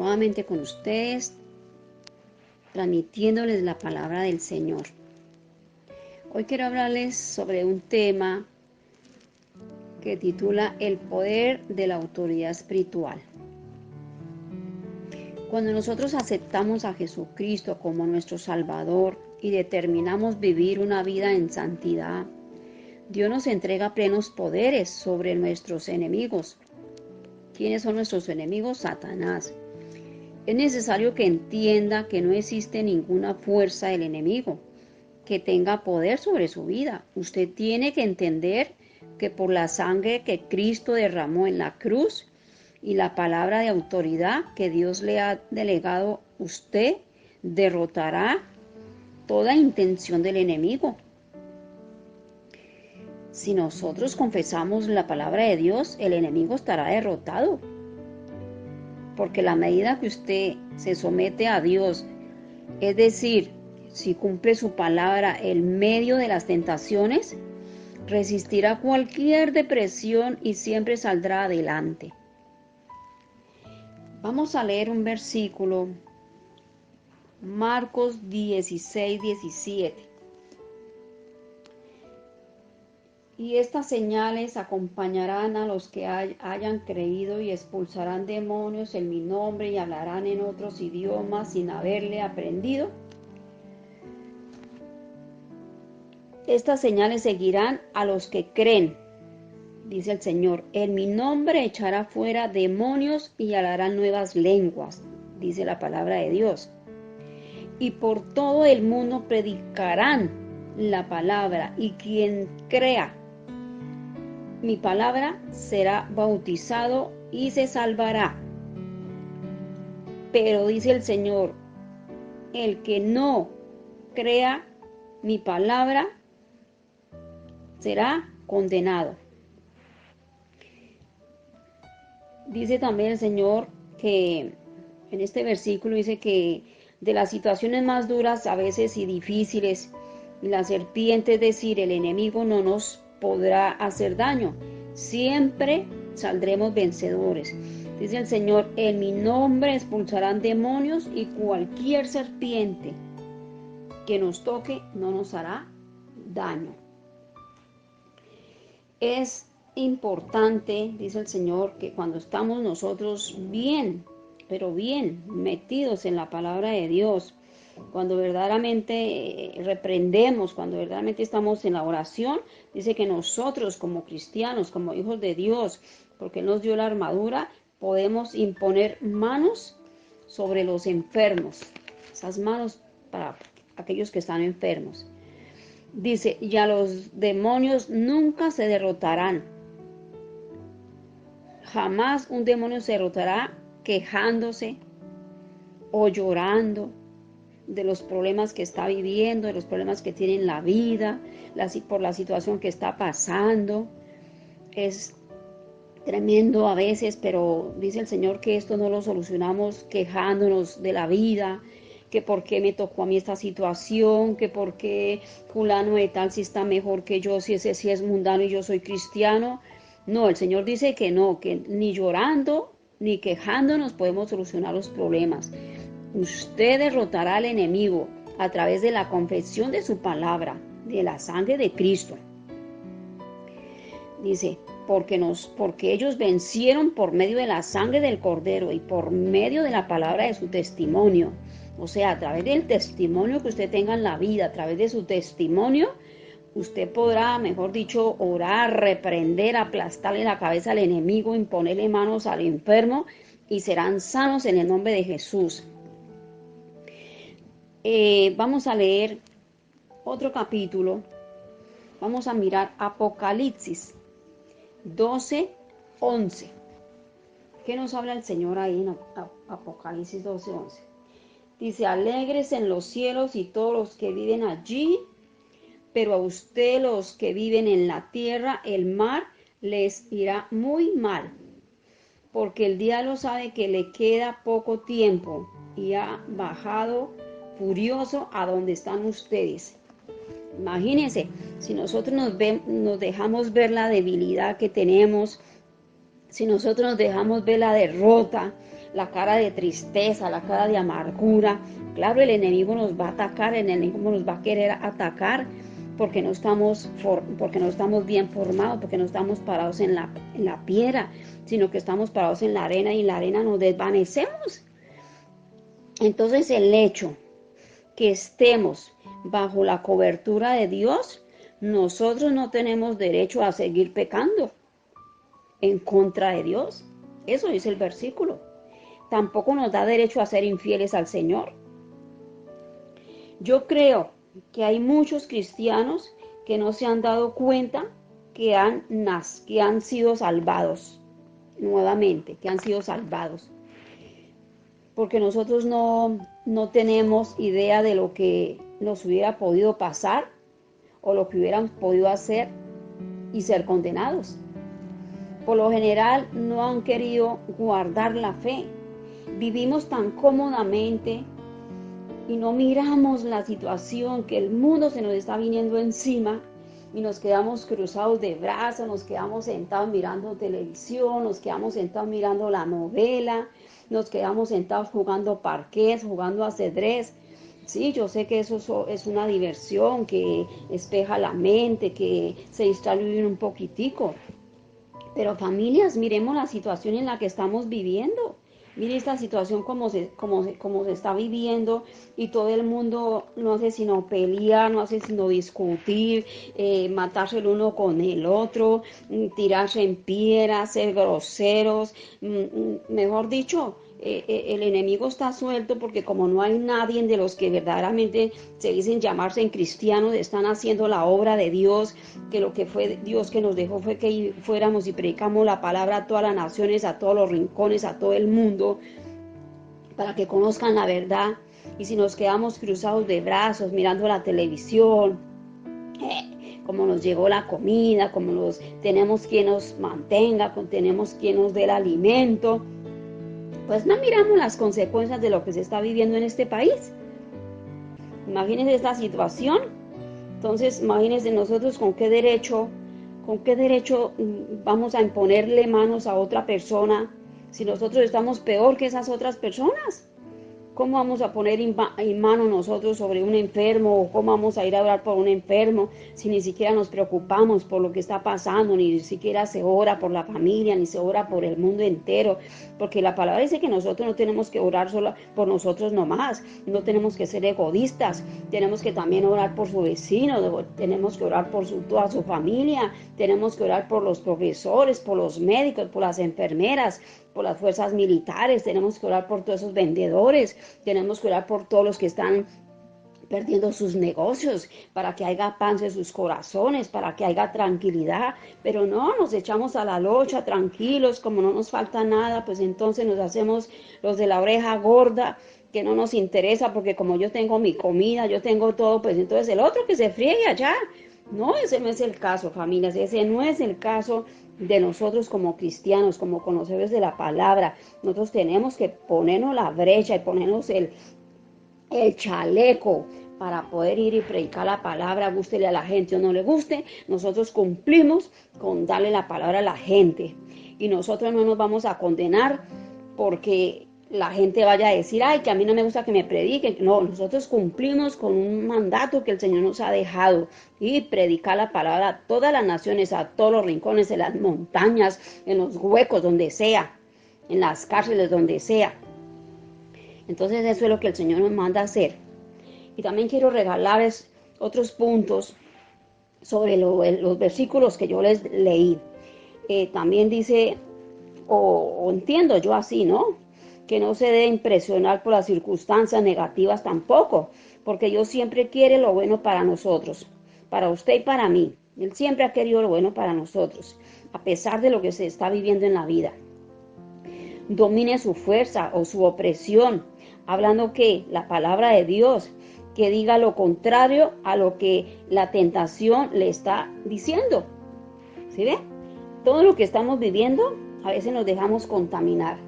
nuevamente con ustedes, transmitiéndoles la palabra del Señor. Hoy quiero hablarles sobre un tema que titula El poder de la autoridad espiritual. Cuando nosotros aceptamos a Jesucristo como nuestro Salvador y determinamos vivir una vida en santidad, Dios nos entrega plenos poderes sobre nuestros enemigos. ¿Quiénes son nuestros enemigos? Satanás. Es necesario que entienda que no existe ninguna fuerza del enemigo que tenga poder sobre su vida. Usted tiene que entender que por la sangre que Cristo derramó en la cruz y la palabra de autoridad que Dios le ha delegado, usted derrotará toda intención del enemigo. Si nosotros confesamos la palabra de Dios, el enemigo estará derrotado. Porque la medida que usted se somete a Dios, es decir, si cumple su palabra en medio de las tentaciones, resistirá cualquier depresión y siempre saldrá adelante. Vamos a leer un versículo, Marcos 16, 17. Y estas señales acompañarán a los que hayan creído y expulsarán demonios en mi nombre y hablarán en otros idiomas sin haberle aprendido. Estas señales seguirán a los que creen, dice el Señor. En mi nombre echará fuera demonios y hablarán nuevas lenguas, dice la palabra de Dios. Y por todo el mundo predicarán la palabra, y quien crea mi palabra será bautizado y se salvará. Pero dice el Señor, el que no crea mi palabra será condenado. Dice también el Señor que en este versículo dice que de las situaciones más duras a veces y difíciles, la serpiente, es decir, el enemigo no nos podrá hacer daño. Siempre saldremos vencedores. Dice el Señor, en mi nombre expulsarán demonios y cualquier serpiente que nos toque no nos hará daño. Es importante, dice el Señor, que cuando estamos nosotros bien, pero bien metidos en la palabra de Dios, cuando verdaderamente reprendemos, cuando verdaderamente estamos en la oración, dice que nosotros como cristianos, como hijos de Dios, porque Él nos dio la armadura, podemos imponer manos sobre los enfermos, esas manos para aquellos que están enfermos. Dice, y a los demonios nunca se derrotarán. Jamás un demonio se derrotará quejándose o llorando de los problemas que está viviendo, de los problemas que tiene en la vida, por la situación que está pasando. Es tremendo a veces, pero dice el Señor que esto no lo solucionamos quejándonos de la vida, que por qué me tocó a mí esta situación, que por qué fulano de tal si está mejor que yo, si ese sí es mundano y yo soy cristiano. No, el Señor dice que no, que ni llorando ni quejándonos podemos solucionar los problemas. Usted derrotará al enemigo a través de la confesión de su palabra, de la sangre de Cristo. Dice, porque ellos vencieron por medio de la sangre del Cordero y por medio de la palabra de su testimonio. O sea, a través del testimonio que usted tenga en la vida, a través de su testimonio, usted podrá, mejor dicho, orar, reprender, aplastarle la cabeza al enemigo, imponerle manos al enfermo y serán sanos en el nombre de Jesús. Vamos a leer otro capítulo. Vamos a mirar Apocalipsis 12:11. ¿Qué nos habla el Señor ahí en Apocalipsis 12:11? Dice, alegres en los cielos y todos los que viven allí, pero a usted los que viven en la tierra, el mar les irá muy mal, porque el diablo sabe que le queda poco tiempo y ha bajado furioso a donde están ustedes. Imagínense, si nosotros nos dejamos ver la debilidad que tenemos, si nosotros nos dejamos ver la derrota, la cara de tristeza, la cara de amargura. Claro, el enemigo nos va a atacar, el enemigo nos va a querer atacar porque no estamos bien formados, porque no estamos parados en la piedra, sino que estamos parados en la arena y en la arena nos desvanecemos. Entonces el hecho que estemos bajo la cobertura de Dios, nosotros no tenemos derecho a seguir pecando en contra de Dios. Eso dice el versículo. Tampoco nos da derecho a ser infieles al Señor. Yo creo que hay muchos cristianos que no se han dado cuenta que han sido salvados nuevamente, que han sido salvados. Porque nosotros no tenemos idea de lo que nos hubiera podido pasar o lo que hubieran podido hacer y ser condenados. Por lo general no han querido guardar la fe. Vivimos tan cómodamente y no miramos la situación, que el mundo se nos está viniendo encima y nos quedamos cruzados de brazos, nos quedamos sentados mirando televisión, nos quedamos sentados mirando la novela, nos quedamos sentados jugando parqués, jugando ajedrez. Sí, yo sé que eso es una diversión, que despeja la mente, que se distrae un poquitico. Pero familias, miremos la situación en la que estamos viviendo. Mire esta situación como se está viviendo y todo el mundo no hace sino pelear, no hace sino discutir, matarse el uno con el otro, tirarse en piedras, ser groseros, mejor dicho, el enemigo está suelto porque como no hay nadie de los que verdaderamente se dicen llamarse en cristianos, están haciendo la obra de Dios, que lo que fue Dios que nos dejó fue que fuéramos y predicamos la palabra a todas las naciones, a todos los rincones, a todo el mundo, para que conozcan la verdad. Y si nos quedamos cruzados de brazos mirando la televisión, como nos llegó la comida, como tenemos quien nos mantenga, tenemos quien nos dé el alimento, pues no miramos las consecuencias de lo que se está viviendo en este país. Imagínense esta situación. Entonces, imagínense nosotros con qué derecho vamos a imponerle manos a otra persona si nosotros estamos peor que esas otras personas. ¿Cómo vamos a poner en mano nosotros sobre un enfermo? ¿O cómo vamos a ir a orar por un enfermo si ni siquiera nos preocupamos por lo que está pasando, ni siquiera se ora por la familia, ni se ora por el mundo entero? Porque la palabra dice que nosotros no tenemos que orar solo por nosotros nomás, no tenemos que ser egoístas, tenemos que también orar por su vecino, tenemos que orar por toda su familia, tenemos que orar por los profesores, por los médicos, por las enfermeras, por las fuerzas militares, tenemos que orar por todos esos vendedores, tenemos que orar por todos los que están perdiendo sus negocios, para que haya paz en sus corazones, para que haya tranquilidad, pero no, nos echamos a la locha tranquilos, como no nos falta nada, pues entonces nos hacemos los de la oreja gorda, que no nos interesa, porque como yo tengo mi comida, yo tengo todo, pues entonces el otro que se friegue allá. No, ese no es el caso, familias, ese no es el caso de nosotros como cristianos, como conocedores de la palabra. Nosotros tenemos que ponernos la brecha y ponernos el chaleco para poder ir y predicar la palabra, gústele a la gente o no le guste. Nosotros cumplimos con darle la palabra a la gente y nosotros no nos vamos a condenar porque la gente vaya a decir, ay, que a mí no me gusta que me prediquen. No, nosotros cumplimos con un mandato que el Señor nos ha dejado y predicar la palabra a todas las naciones, a todos los rincones, en las montañas, en los huecos, donde sea, en las cárceles, donde sea. Entonces eso es lo que el Señor nos manda a hacer. Y también quiero regalarles otros puntos sobre los versículos que yo les leí. También dice, o entiendo yo así, ¿no? Que no se debe impresionar por las circunstancias negativas tampoco, porque Dios siempre quiere lo bueno para nosotros, para usted y para mí. Él siempre ha querido lo bueno para nosotros, a pesar de lo que se está viviendo en la vida. Domine su fuerza o su opresión, hablando que la palabra de Dios, que diga lo contrario a lo que la tentación le está diciendo. ¿Sí ve? Todo lo que estamos viviendo, a veces nos dejamos contaminar,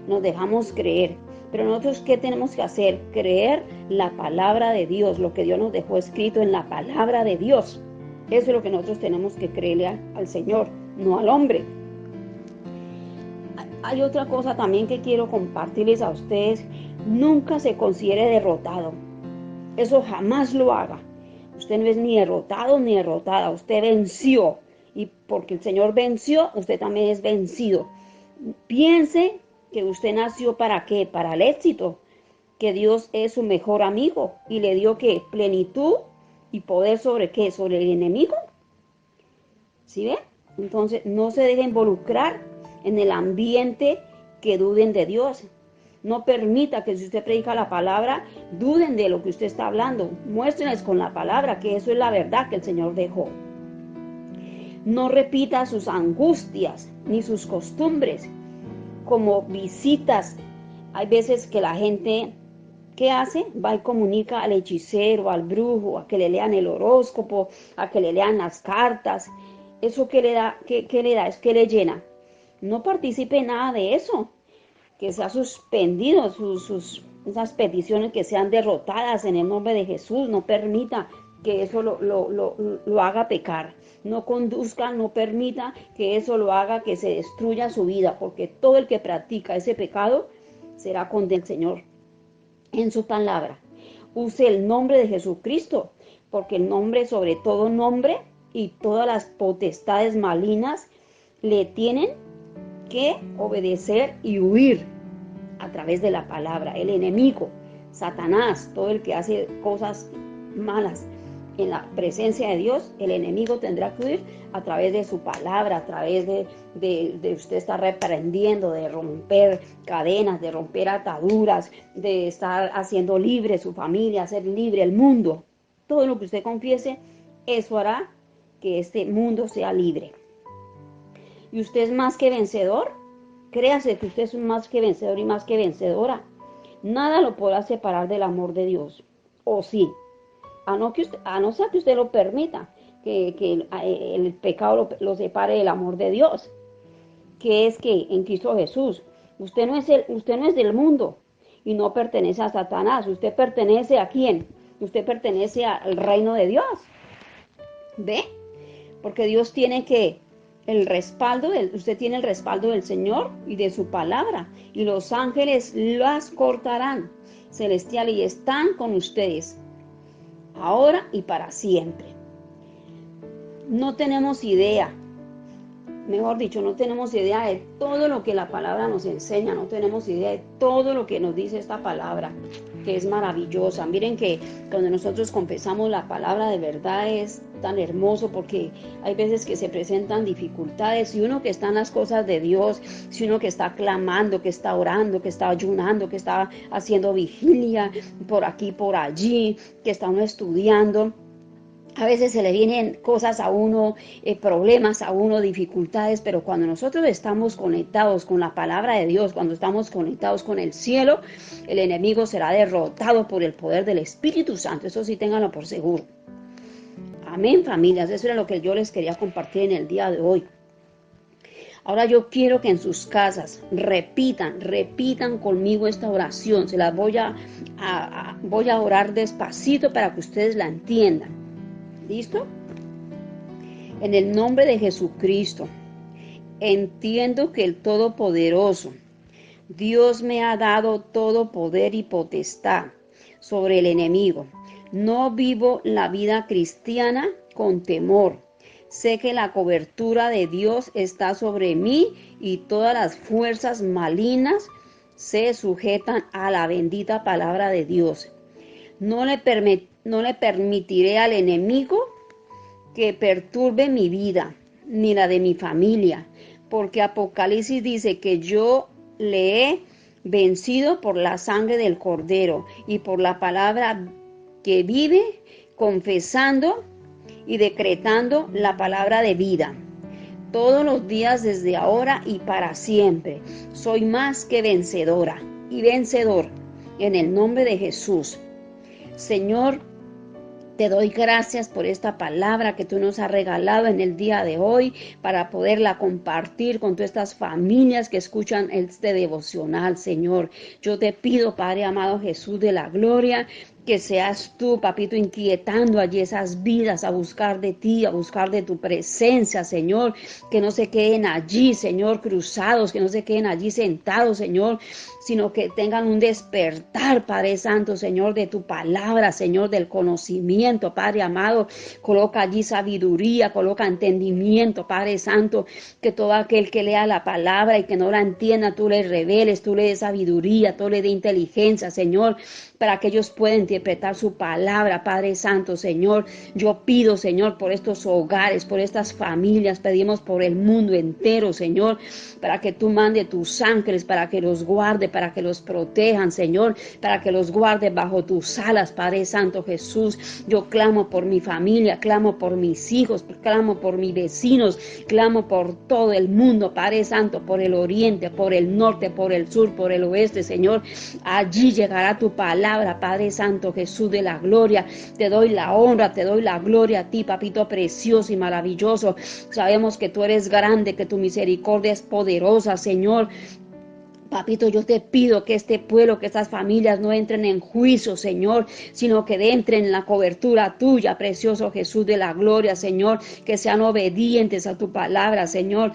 nos dejamos creer. Pero nosotros, ¿qué tenemos que hacer? Creer la palabra de Dios, lo que Dios nos dejó escrito en la palabra de Dios. Eso es lo que nosotros tenemos que creerle al Señor, no al hombre. Hay otra cosa también que quiero compartirles a ustedes. Nunca se considere derrotado. Eso jamás lo haga. Usted no es ni derrotado ni derrotada. Usted venció. Y porque el Señor venció, usted también es vencido. Piense que usted nació ¿para qué? Para el éxito. Que Dios es su mejor amigo. Y le dio ¿qué? Plenitud y poder ¿sobre qué? Sobre el enemigo. ¿Sí ve? Entonces no se deje involucrar en el ambiente que duden de Dios. No permita que si usted predica la palabra, duden de lo que usted está hablando. Muéstrenles con la palabra que eso es la verdad que el Señor dejó. No repita sus angustias ni sus costumbres como visitas. Hay veces que la gente, ¿qué hace? Va y comunica al hechicero, al brujo, a que le lean el horóscopo, a que le lean las cartas. ¿Eso qué le da? ¿Qué le da? Es que le llena. No participe en nada de eso. Que sea suspendido esas peticiones, que sean derrotadas en el nombre de Jesús. No permita que eso lo haga pecar. No conduzca, no permita que eso lo haga que se destruya su vida, porque todo el que practica ese pecado será condenado del Señor en su palabra. Use el nombre de Jesucristo, porque el nombre sobre todo nombre, y todas las potestades malignas le tienen que obedecer y huir a través de la palabra. El enemigo, Satanás, todo el que hace cosas malas en la presencia de Dios, el enemigo tendrá que huir a través de su palabra, a través de usted estar reprendiendo, de romper cadenas, de romper ataduras, de estar haciendo libre su familia, hacer libre el mundo. Todo lo que usted confiese, eso hará que este mundo sea libre. Y usted es más que vencedor. Créase que usted es más que vencedor y más que vencedora. Nada lo podrá separar del amor de Dios. O sí, a no ser que usted lo permita, que el pecado lo separe del amor de Dios. Que es que en Cristo Jesús, usted no es del mundo y no pertenece a Satanás. ¿Usted pertenece a quién? Usted pertenece al reino de Dios. ¿Ve? Porque Dios tiene usted tiene el respaldo del Señor y de su palabra, y los ángeles las cortarán celestial y están con ustedes ahora y para siempre. No tenemos idea, mejor dicho, no tenemos idea de todo lo que la palabra nos enseña, no tenemos idea de todo lo que nos dice esta palabra, que es maravillosa. Miren que cuando nosotros confesamos la palabra, de verdad es tan hermoso, porque hay veces que se presentan dificultades, y uno que está en las cosas de Dios, si uno que está clamando, que está orando, que está ayunando, que está haciendo vigilia por aquí, por allí, que está uno estudiando, a veces se le vienen cosas a uno, problemas a uno, dificultades, pero cuando nosotros estamos conectados con la palabra de Dios, cuando estamos conectados con el cielo, el enemigo será derrotado por el poder del Espíritu Santo. Eso sí, ténganlo por seguro. Amén, familias. Eso era lo que yo les quería compartir en el día de hoy. Ahora yo quiero que en sus casas repitan conmigo esta oración. Se las voy a orar despacito para que ustedes la entiendan. ¿Listo? En el nombre de Jesucristo, entiendo que el Todopoderoso, Dios me ha dado todo poder y potestad sobre el enemigo. No vivo la vida cristiana con temor. Sé que la cobertura de Dios está sobre mí y todas las fuerzas malignas se sujetan a la bendita palabra de Dios. No le permitiré al enemigo que perturbe mi vida, ni la de mi familia, porque Apocalipsis dice que yo le he vencido por la sangre del Cordero y por la palabra que vive, confesando y decretando la palabra de vida. Todos los días desde ahora y para siempre, soy más que vencedora y vencedor en el nombre de Jesús. Señor, te doy gracias por esta palabra que tú nos has regalado en el día de hoy para poderla compartir con todas estas familias que escuchan este devocional, Señor. Yo te pido, Padre amado Jesús de la gloria, Que seas tú, papito, inquietando allí esas vidas a buscar de ti, a buscar de tu presencia, Señor. Que no se queden allí, Señor, cruzados, que no se queden allí sentados, Señor, sino que tengan un despertar, Padre Santo, Señor, de tu palabra, Señor, del conocimiento, Padre amado. Coloca allí sabiduría, coloca entendimiento, Padre Santo, que todo aquel que lea la palabra y que no la entienda, tú le reveles, tú le des sabiduría, tú le des inteligencia, Señor, para que ellos puedan interpretar su palabra, Padre Santo, Señor. Yo pido, Señor, por estos hogares, por estas familias, pedimos por el mundo entero, Señor, para que tú mandes tus ángeles, para que los guarde, para que los protejan, Señor, para que los guarde bajo tus alas, Padre Santo Jesús. Yo clamo por mi familia, clamo por mis hijos, clamo por mis vecinos, clamo por todo el mundo, Padre Santo, por el oriente, por el norte, por el sur, por el oeste, Señor. Allí llegará tu palabra, Padre Santo Jesús de la gloria. Te doy la honra, te doy la gloria a ti, papito precioso y maravilloso. Sabemos que tú eres grande, que tu misericordia es poderosa, Señor. Papito, yo te pido que este pueblo, que estas familias no entren en juicio, Señor, sino que entren en la cobertura tuya, precioso Jesús de la gloria, Señor, que sean obedientes a tu palabra, Señor,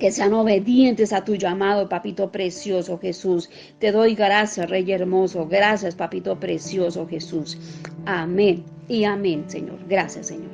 que sean obedientes a tu llamado, papito precioso Jesús. Te doy gracias, Rey hermoso, gracias, papito precioso Jesús. Amén y amén, Señor. Gracias, Señor.